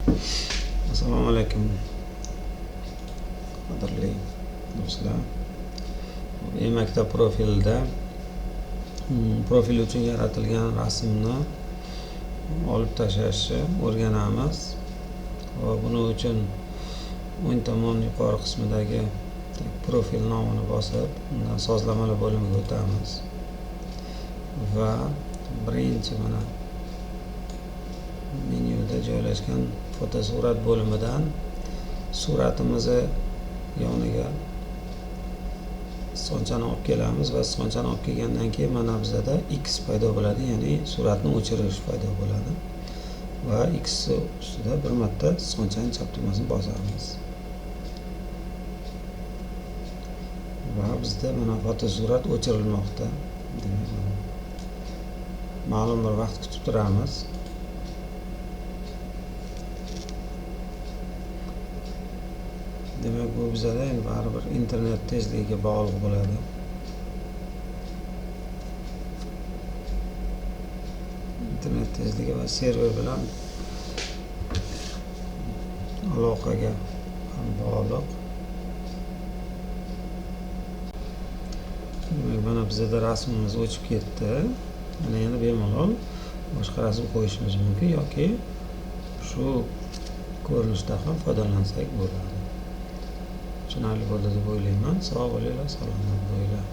Assalomu alaykum qadrli do'stlar. E-maktab profilida profil uchun yaratilgan rasmni olib tashlashni o'rganamiz. Va buning uchun o'ng tomon yuqori qismidagi profil nomini bosib, undan sozlamalar bo'limiga o'tamiz va birinchi mana menyuda joylashgan fotosurat bo'limidan suratimizni yoniga sichqonchani olib kelamiz va sichqonchani olib kelgandan keyin mana bizda X paydo bo'ladi, ya'ni suratni o'chirish paydo bo'ladi va X ustida bir marta sichqonchaning chap tugmasini bosamiz va bizda mana fotosurat o'chirilmoqda. Demak, ma'lum bir vaqt kutib turamiz. Demak, bu bizada endi baribir internet tezligiga bog'liq bo'ladi. Internet tezligi va server bilan aloqaga ham bog'liq. Demak, mana bizda rasmimiz o'chib ketdi. Mana endi bemalol boshqa rasm qo'yishimiz mumkin yoki shu ko'rinishda ham foydalansak bo'ladi. Tushunarli bo'ldi deb o'ylayman. Sog' bo'linglar, salomat bo'linglar.